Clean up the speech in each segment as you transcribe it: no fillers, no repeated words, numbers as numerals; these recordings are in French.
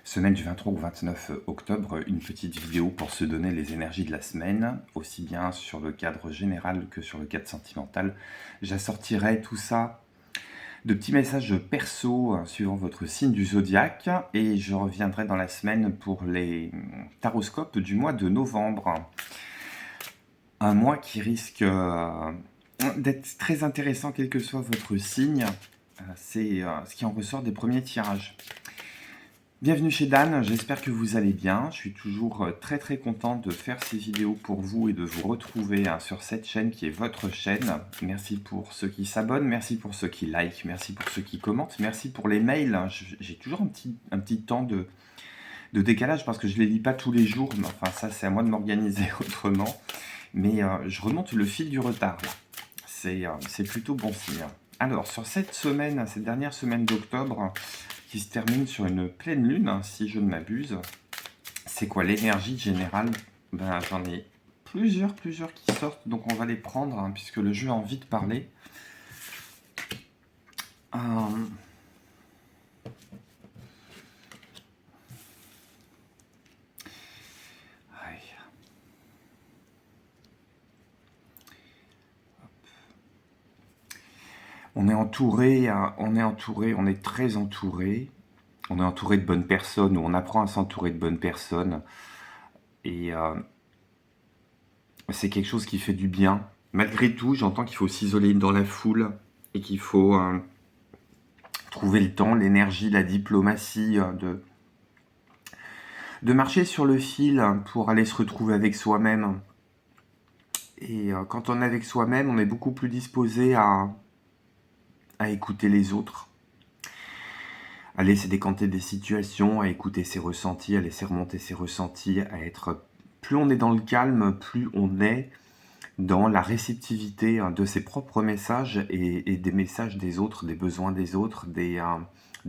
Semaine du 23 au 29 octobre, une petite vidéo pour se donner les énergies de la semaine, aussi bien sur le cadre général que sur le cadre sentimental. J'assortirai tout ça de petits messages perso suivant votre signe du zodiaque et je reviendrai dans la semaine pour les taroscopes du mois de novembre. Un mois qui risque d'être très intéressant quel que soit votre signe. C'est ce qui en ressort des premiers tirages. Bienvenue chez Dan, j'espère que vous allez bien. Je suis toujours très très content de faire ces vidéos pour vous et de vous retrouver sur cette chaîne qui est votre chaîne. Merci pour ceux qui s'abonnent, merci pour ceux qui like, merci pour ceux qui commentent, merci pour les mails. J'ai toujours un petit temps de décalage parce que je ne les lis pas tous les jours, mais enfin ça c'est à moi de m'organiser autrement. Mais je remonte le fil du retard là. C'est plutôt bon signe. Alors sur cette semaine, cette dernière semaine d'octobre, qui se termine sur une pleine lune, si je ne m'abuse. C'est quoi l'énergie générale? Ben, j'en ai plusieurs qui sortent, donc on va les prendre, puisque le jeu a envie de parler. Euh, On est entouré, on est très entouré. On est entouré de bonnes personnes, ou on apprend à s'entourer de bonnes personnes. Et c'est quelque chose qui fait du bien. Malgré tout, j'entends qu'il faut s'isoler dans la foule et qu'il faut trouver le temps, l'énergie, la diplomatie de marcher sur le fil pour aller se retrouver avec soi-même. Et quand on est avec soi-même, on est beaucoup plus disposé à écouter les autres, à laisser décanter des situations, à écouter ses ressentis, à laisser remonter ses ressentis, à être... Plus on est dans le calme, plus on est dans la réceptivité de ses propres messages et des messages des autres, des besoins des autres, des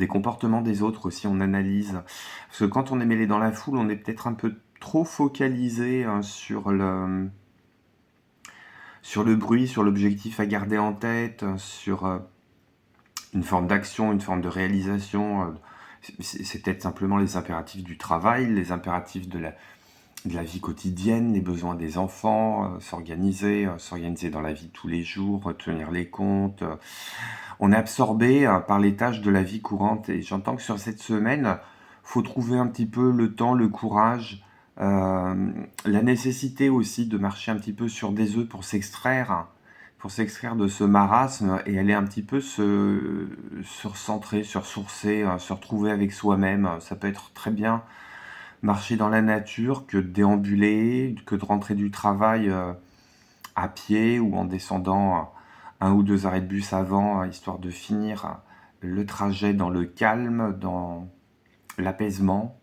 comportements des autres aussi, on analyse. Parce que quand on est mêlé dans la foule, on est peut-être un peu trop focalisé sur le bruit, sur l'objectif à garder en tête, sur une forme d'action, une forme de réalisation. C'est peut-être simplement les impératifs du travail, les impératifs de la vie quotidienne, les besoins des enfants, s'organiser dans la vie de tous les jours, tenir les comptes. On est absorbé par les tâches de la vie courante et j'entends que sur cette semaine, faut trouver un petit peu le temps, le courage, la nécessité aussi de marcher un petit peu sur des œufs pour s'extraire de ce marasme et aller un petit peu se recentrer, se ressourcer, se retrouver avec soi-même. Ça peut être très bien marcher dans la nature que de déambuler, que de rentrer du travail à pied ou en descendant un ou deux arrêts de bus avant, histoire de finir le trajet dans le calme, dans l'apaisement.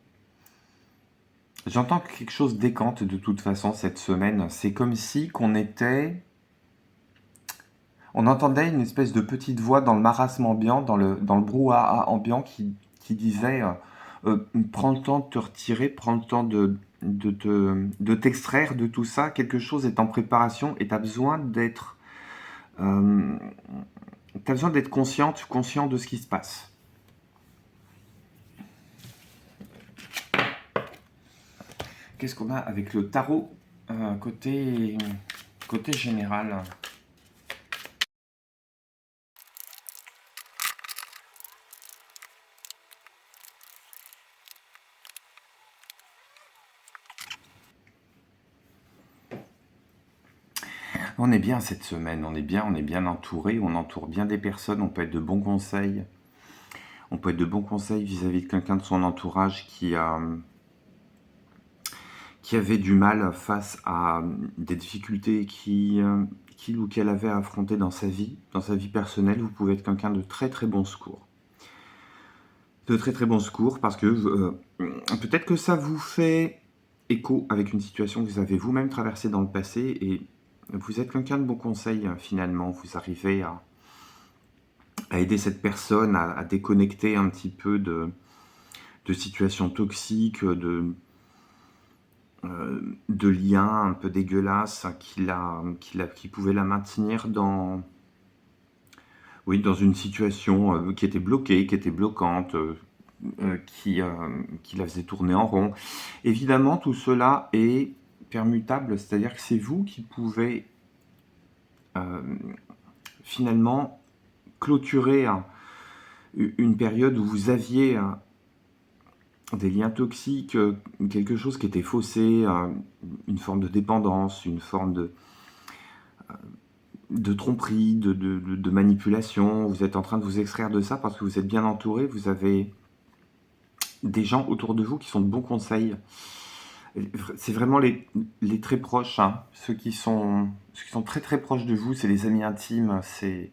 J'entends que quelque chose décante de toute façon cette semaine. C'est comme si on entendait une espèce de petite voix dans le marasme ambiant, dans le brouhaha ambiant qui disait prends le temps de te retirer, prends le temps de t'extraire de tout ça, quelque chose est en préparation et tu as besoin d'être conscient de ce qui se passe. Qu'est-ce qu'on a avec le tarot côté général? On est bien cette semaine, on est bien entouré, on entoure bien des personnes, on peut être de bons conseils. On peut être de bons conseils vis-à-vis de quelqu'un de son entourage qui avait du mal face à des difficultés qu'il ou qu'elle avait à affronter dans sa vie personnelle. Vous pouvez être quelqu'un de très très bon secours. De très très bon secours parce que peut-être que ça vous fait écho avec une situation que vous avez vous-même traversée dans le passé et vous êtes quelqu'un de bon conseil finalement. Vous arrivez à aider cette personne à déconnecter un petit peu de situations toxiques, de liens un peu dégueulasses qui pouvaient la maintenir dans une situation qui était bloquée, qui était bloquante, qui la faisait tourner en rond. Évidemment, tout cela est permutable, c'est-à-dire que c'est vous qui pouvez euh, finalement clôturer une période où vous aviez des liens toxiques, quelque chose qui était faussé, une forme de dépendance, une forme de tromperie, de manipulation. Vous êtes en train de vous extraire de ça parce que vous êtes bien entouré, vous avez des gens autour de vous qui sont de bons conseils. C'est vraiment les très proches, hein. Ceux qui sont très très proches de vous, c'est les amis intimes, c'est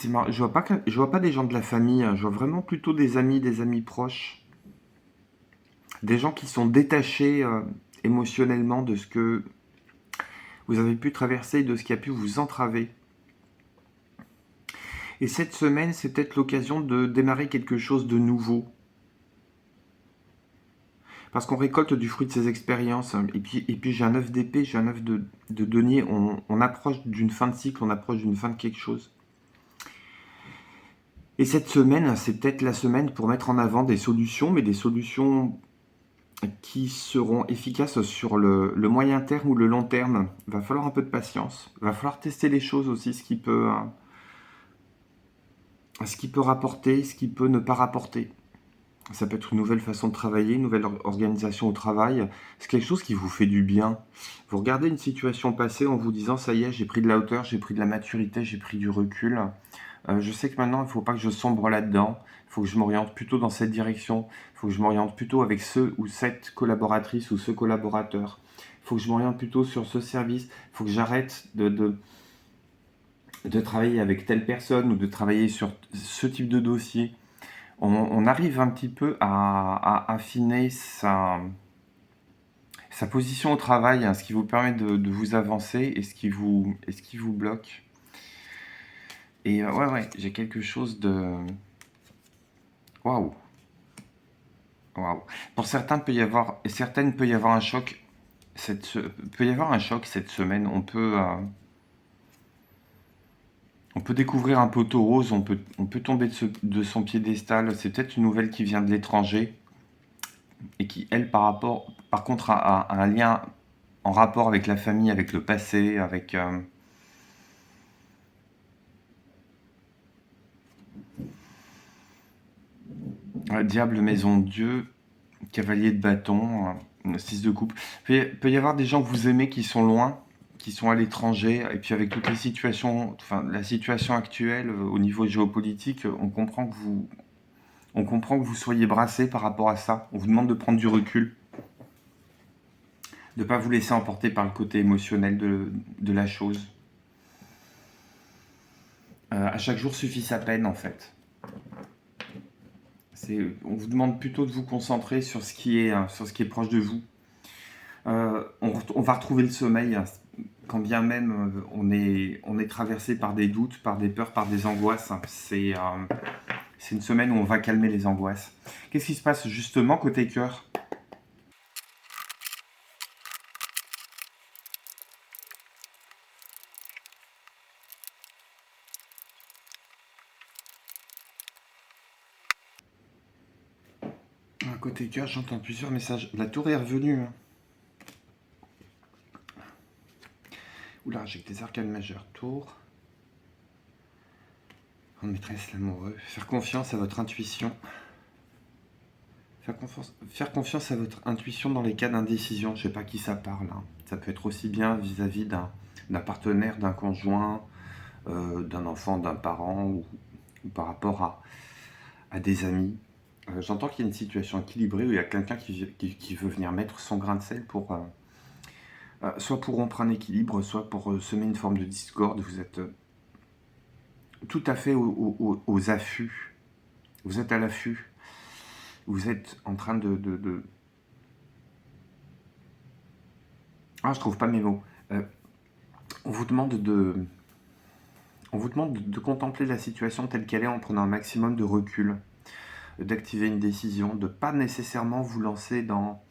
marrant. Je vois pas des gens de la famille, hein. Je vois vraiment plutôt des amis proches, des gens qui sont détachés émotionnellement de ce que vous avez pu traverser, de ce qui a pu vous entraver. Et cette semaine, c'est peut-être l'occasion de démarrer quelque chose de nouveau. Parce qu'on récolte du fruit de ses expériences. Et puis j'ai un œuf d'épée, j'ai un œuf de denier. On approche d'une fin de cycle, on approche d'une fin de quelque chose. Et cette semaine, c'est peut-être la semaine pour mettre en avant des solutions, mais des solutions qui seront efficaces sur le moyen terme ou le long terme. Il va falloir un peu de patience. Il va falloir tester les choses aussi, ce qui peut rapporter, ce qui peut ne pas rapporter. Ça peut être une nouvelle façon de travailler, une nouvelle organisation au travail. C'est quelque chose qui vous fait du bien. Vous regardez une situation passée en vous disant, ça y est, j'ai pris de la hauteur, j'ai pris de la maturité, j'ai pris du recul. Je sais que maintenant, il ne faut pas que je sombre là-dedans. Il faut que je m'oriente plutôt dans cette direction. Il faut que je m'oriente plutôt avec ce ou cette collaboratrice ou ce collaborateur. Il faut que je m'oriente plutôt sur ce service. Il faut que j'arrête de travailler avec telle personne ou de travailler sur ce type de dossier. On arrive un petit peu à affiner sa position au travail, hein, ce qui vous permet de vous avancer et ce qui vous bloque. Et ouais, j'ai quelque chose de... Waouh, waouh. Pour certains, certaines, peut y avoir un choc. Peut y avoir un choc cette semaine. On peut découvrir un poteau rose, on peut tomber de son piédestal. C'est peut-être une nouvelle qui vient de l'étranger et qui, elle, par contre, a un lien en rapport avec la famille, avec le passé, avec diable, maison de Dieu, cavalier de bâton, 6 de coupe. Peut y avoir des gens que vous aimez qui sont loin, qui sont à l'étranger, et puis avec toutes les situations, enfin la situation actuelle au niveau géopolitique, on comprend que vous soyez brassé par rapport à ça. On vous demande de prendre du recul, de ne pas vous laisser emporter par le côté émotionnel de la chose. À chaque jour suffit sa peine en fait. On vous demande plutôt de vous concentrer sur ce qui est proche de vous. On va retrouver le sommeil, hein, quand bien même on est traversé par des doutes, par des peurs, par des angoisses. Hein. C'est une semaine où on va calmer les angoisses. Qu'est-ce qui se passe justement côté cœur? Côté cœur, j'entends plusieurs messages. La tour est revenue. Hein. Oula, j'ai que des arcanes majeures. Tour. En maîtresse l'amoureux. Faire confiance à votre intuition. Faire confiance à votre intuition dans les cas d'indécision. Je sais pas à qui ça parle. Hein. Ça peut être aussi bien vis-à-vis d'un partenaire, d'un conjoint, d'un enfant, d'un parent ou par rapport à des amis. J'entends qu'il y a une situation équilibrée où il y a quelqu'un qui veut venir mettre son grain de sel pour soit pour rompre un équilibre, soit pour semer une forme de discorde. Vous êtes tout à fait aux affûts. Vous êtes à l'affût. Vous êtes en train de... Ah, je trouve pas mes mots. On vous demande de contempler la situation telle qu'elle est en prenant un maximum de recul, d'activer une décision, de pas nécessairement vous lancer dans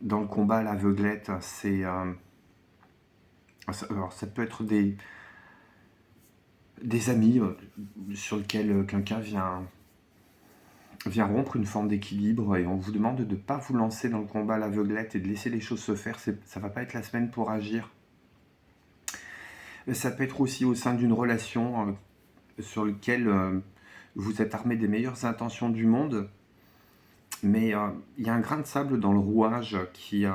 le combat à l'aveuglette. Alors ça peut être des amis sur lesquels quelqu'un vient rompre une forme d'équilibre et on vous demande de ne pas vous lancer dans le combat à l'aveuglette et de laisser les choses se faire, ça ne va pas être la semaine pour agir. Ça peut être aussi au sein d'une relation sur laquelle vous êtes armé des meilleures intentions du monde, mais il y a un grain de sable dans le rouage qui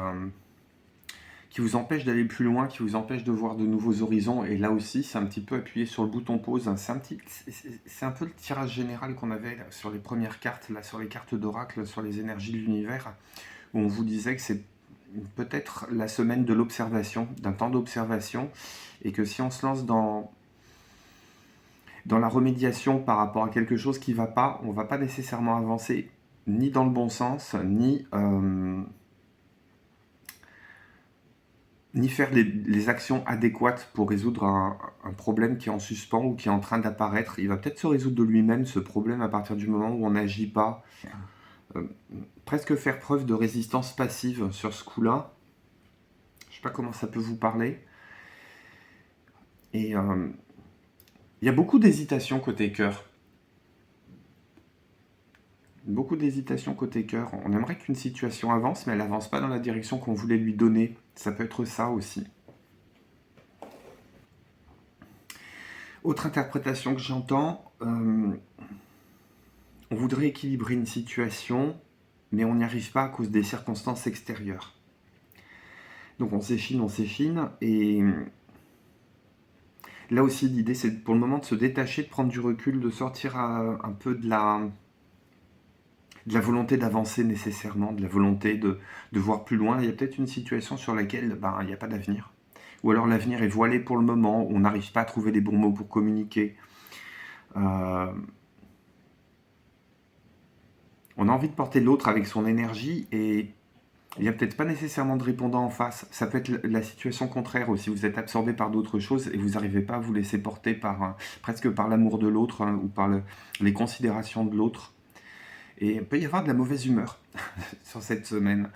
vous empêche d'aller plus loin, qui vous empêche de voir de nouveaux horizons. Et là aussi, c'est un petit peu appuyé sur le bouton pause. C'est un peu le tirage général qu'on avait là, sur les premières cartes, là, sur les cartes d'oracle, sur les énergies de l'univers, où on vous disait que c'est peut-être la semaine de l'observation, d'un temps d'observation, et que si on se lance dans la remédiation par rapport à quelque chose qui ne va pas, on ne va pas nécessairement avancer ni dans le bon sens, ni faire les actions adéquates pour résoudre un problème qui est en suspens ou qui est en train d'apparaître. Il va peut-être se résoudre de lui-même, ce problème, à partir du moment où on n'agit pas. Presque faire preuve de résistance passive sur ce coup-là. Je ne sais pas comment ça peut vous parler. Et il y a beaucoup d'hésitation côté cœur. Beaucoup d'hésitation côté cœur. On aimerait qu'une situation avance, mais elle n'avance pas dans la direction qu'on voulait lui donner. Ça peut être ça aussi. Autre interprétation que j'entends, on voudrait équilibrer une situation, mais on n'y arrive pas à cause des circonstances extérieures. Donc on s'échine, et là aussi l'idée c'est pour le moment de se détacher, de prendre du recul, de sortir un peu de la volonté d'avancer nécessairement, de la volonté de voir plus loin. Il y a peut-être une situation sur laquelle il n'y a pas d'avenir. Ou alors l'avenir est voilé pour le moment, on n'arrive pas à trouver les bons mots pour communiquer. On a envie de porter l'autre avec son énergie et il n'y a peut-être pas nécessairement de répondant en face. Ça peut être la situation contraire aussi. Vous êtes absorbé par d'autres choses et vous n'arrivez pas à vous laisser porter presque par l'amour de l'autre ou par les considérations de l'autre. Et il peut y avoir de la mauvaise humeur sur cette semaine.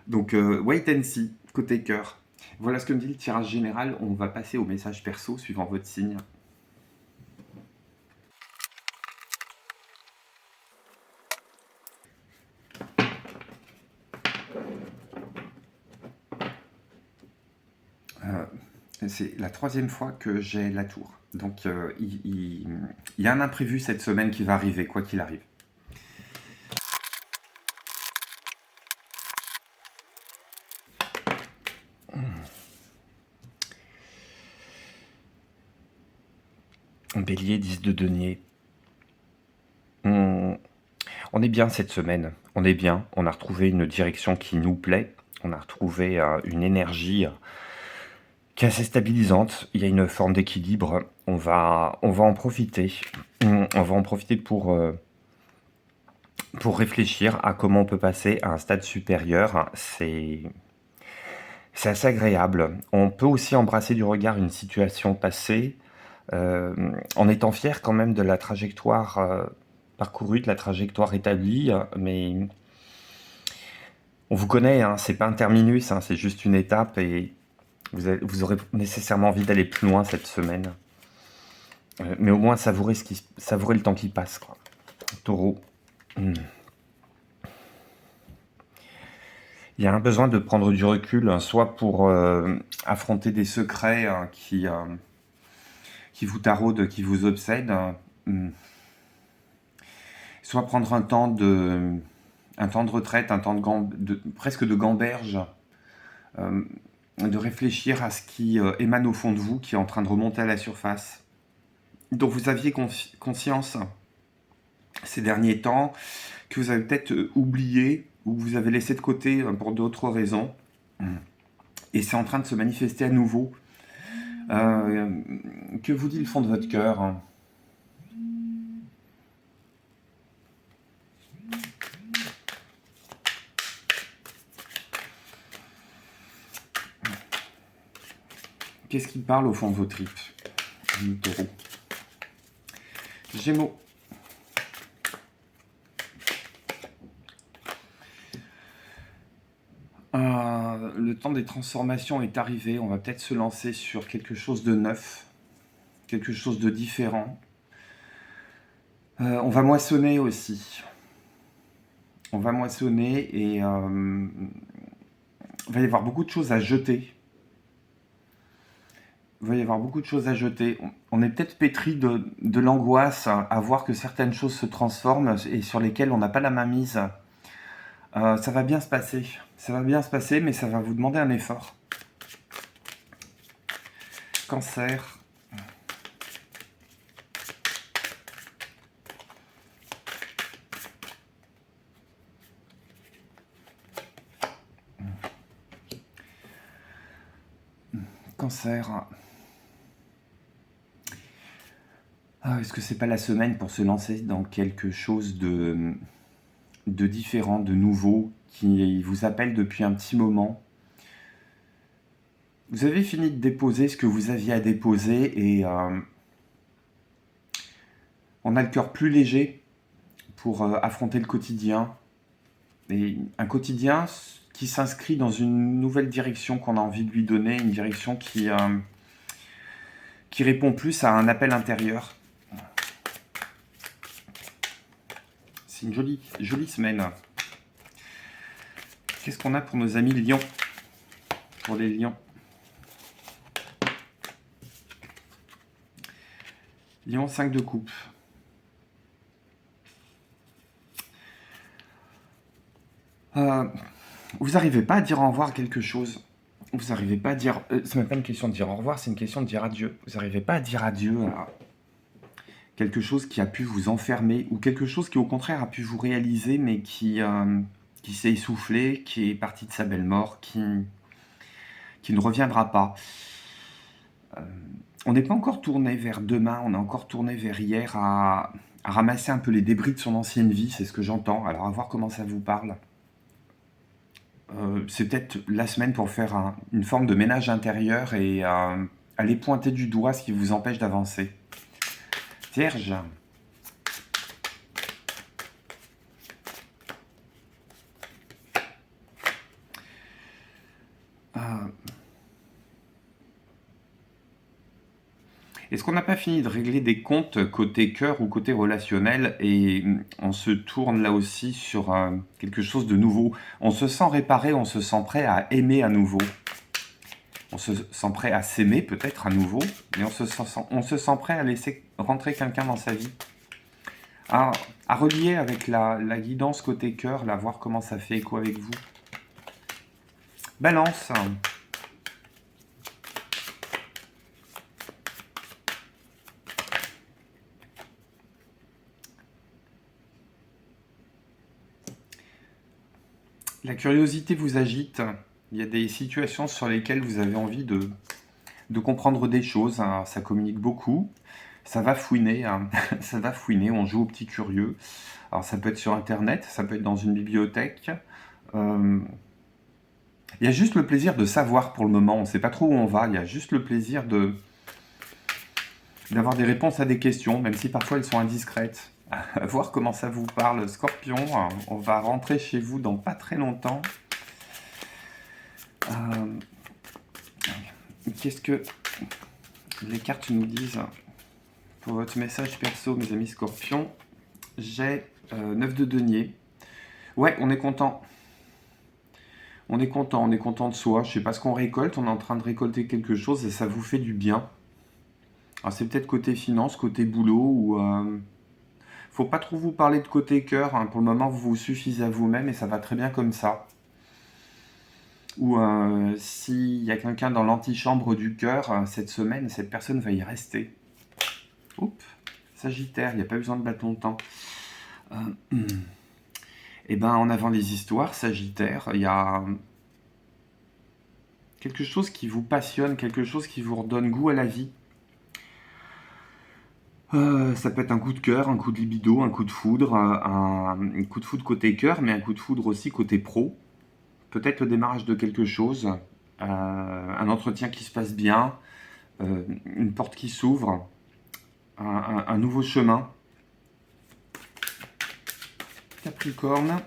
Donc, wait and see, côté cœur. Voilà ce que me dit le tirage général. On va passer au message perso suivant votre signe. C'est la 3e fois que j'ai la tour. Donc, il y a un imprévu cette semaine qui va arriver, quoi qu'il arrive. Bélier, 10 de denier. On est bien cette semaine. On est bien. On a retrouvé une direction qui nous plaît. On a retrouvé une énergie qui est assez stabilisante. Il y a une forme d'équilibre. On va en profiter. On va en profiter pour réfléchir à comment on peut passer à un stade supérieur. C'est assez agréable. On peut aussi embrasser du regard une situation passée, en étant fier quand même de la trajectoire parcourue, de la trajectoire établie, mais on vous connaît, hein, c'est pas un terminus, hein, c'est juste une étape et vous aurez nécessairement envie d'aller plus loin cette semaine. Mais au moins savourer le temps qui passe, quoi. Taureau. Il y a un besoin de prendre du recul, soit pour affronter des secrets qui vous taraudent, qui vous obsèdent, soit prendre un temps de retraite, un temps presque de gamberge, de réfléchir à ce qui émane au fond de vous, qui est en train de remonter à la surface, dont vous aviez conscience ces derniers temps, que vous avez peut-être oublié ou que vous avez laissé de côté pour d'autres raisons. Et c'est en train de se manifester à nouveau. Que vous dit le fond de votre cœur ? Qu'est-ce qui parle au fond de vos tripes, Taureau ? Gémeaux. Le temps des transformations est arrivé. On va peut-être se lancer sur quelque chose de neuf. quelque chose de différent. On va moissonner aussi. On va moissonner et il va y avoir beaucoup de choses à jeter. Il va y avoir beaucoup de choses à jeter. On est peut-être pétri de l'angoisse à voir que certaines choses se transforment et sur lesquelles on n'a pas la main mise. Ça va bien se passer. Ça va bien se passer, mais ça va vous demander un effort. Cancer. Cancer. Est-ce que c'est pas la semaine pour se lancer dans quelque chose de différent, de nouveau, qui vous appelle depuis un petit moment? Vous avez fini de déposer ce que vous aviez à déposer et on a le cœur plus léger pour affronter le quotidien. Et un quotidien qui s'inscrit dans une nouvelle direction qu'on a envie de lui donner, une direction qui répond plus à un appel intérieur. C'est une jolie semaine. Qu'est-ce qu'on a pour nos amis lions? Pour les lions. Lion 5 de coupe. Vous n'arrivez pas à dire au revoir à quelque chose. Vous n'arrivez pas à dire... c'est même pas une question de dire au revoir, c'est une question de dire adieu. Vous n'arrivez pas à dire adieu à quelque chose qui a pu vous enfermer ou quelque chose qui au contraire a pu vous réaliser mais qui s'est essoufflé, qui est parti de sa belle mort, qui ne reviendra pas. On n'est pas encore tourné vers demain, on est encore tourné vers hier à ramasser un peu les débris de son ancienne vie, c'est ce que j'entends. Alors à voir comment ça vous parle. C'est peut-être la semaine pour faire une forme de ménage intérieur et aller pointer du doigt ce qui vous empêche d'avancer. Vierge. Est-ce qu'on n'a pas fini de régler des comptes côté cœur ou côté relationnel et on se tourne là aussi sur quelque chose de nouveau? On se sent réparé, on se sent prêt à aimer à nouveau. On se sent prêt à s'aimer peut-être à nouveau, mais on se sent prêt à laisser rentrer quelqu'un dans sa vie. À relier avec la guidance côté cœur, là, voir comment ça fait écho avec vous. Balance. La curiosité vous agite. Il y a des situations sur lesquelles vous avez envie de comprendre des choses. Hein. Ça communique beaucoup. Ça va fouiner. Hein. Ça va fouiner. On joue au petit curieux. Alors ça peut être sur Internet, ça peut être dans une bibliothèque. Il y a juste le plaisir de savoir pour le moment. On ne sait pas trop où on va. Il y a juste le plaisir d'avoir des réponses à des questions, même si parfois elles sont indiscrètes. À voir comment ça vous parle, Scorpion. On va rentrer chez vous dans pas très longtemps. Qu'est-ce que les cartes nous disent pour votre message perso, mes amis Scorpions? J'ai 9 de denier. Ouais, on est content. On est content de soi. Je sais pas ce qu'on récolte, on est en train de récolter quelque chose et ça vous fait du bien. Alors c'est peut-être côté finance, côté boulot ou... faut pas trop vous parler de côté cœur. Hein. Pour le moment, vous vous suffisez à vous-même et ça va très bien comme ça. Ou s'il y a quelqu'un dans l'antichambre du cœur, cette semaine, cette personne va y rester. Oups, Sagittaire, il n'y a pas besoin de bâton de temps. Et ben, en avant les histoires, Sagittaire, il y a quelque chose qui vous passionne, quelque chose qui vous redonne goût à la vie. Ça peut être un coup de cœur, un coup de libido, un coup de foudre, un coup de foudre côté cœur, mais un coup de foudre aussi côté pro. Peut-être le démarrage de quelque chose, un entretien qui se passe bien, une porte qui s'ouvre, un nouveau chemin. Capricorne.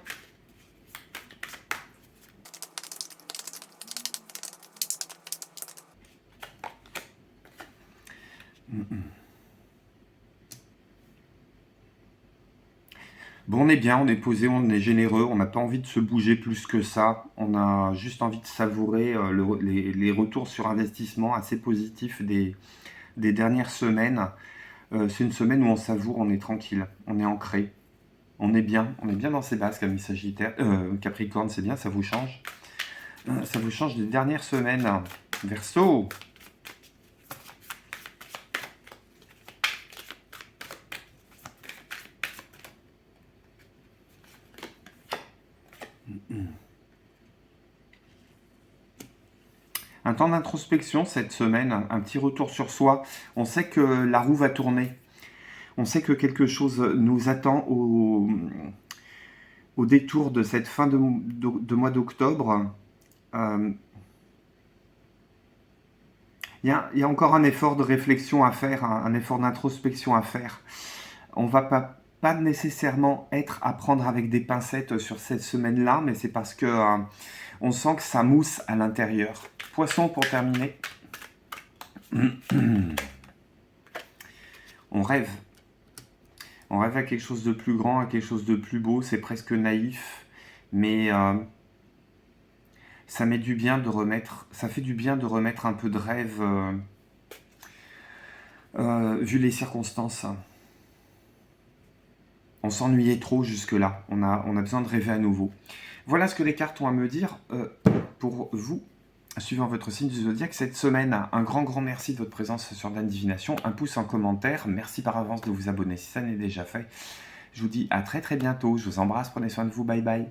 Bon, on est bien, on est posé, on est généreux, on n'a pas envie de se bouger plus que ça. On a juste envie de savourer les retours sur investissement assez positifs des dernières semaines. C'est une semaine où on savoure, on est tranquille, on est ancré, on est bien dans ses bases, comme Sagittaire, Capricorne, c'est bien, ça vous change. Ça vous change des dernières semaines. Verseau. Un temps d'introspection cette semaine, un petit retour sur soi. On sait que la roue va tourner. On sait que quelque chose nous attend au détour de cette fin de mois d'octobre. Euh, il y a encore un effort de réflexion à faire, un effort d'introspection à faire. On va pas nécessairement à prendre avec des pincettes sur cette semaine-là, mais c'est parce que on sent que ça mousse à l'intérieur. Poisson pour terminer. On rêve. On rêve à quelque chose de plus grand, à quelque chose de plus beau. C'est presque naïf, mais ça met du bien de remettre. Ça fait du bien de remettre un peu de rêve, vu les circonstances. On s'ennuyait trop jusque-là. On a besoin de rêver à nouveau. Voilà ce que les cartes ont à me dire pour vous, suivant votre signe du zodiaque cette semaine. Un grand merci de votre présence sur Dan Divination. Un pouce en commentaire. Merci par avance de vous abonner si ça n'est déjà fait. Je vous dis à très bientôt. Je vous embrasse. Prenez soin de vous. Bye bye.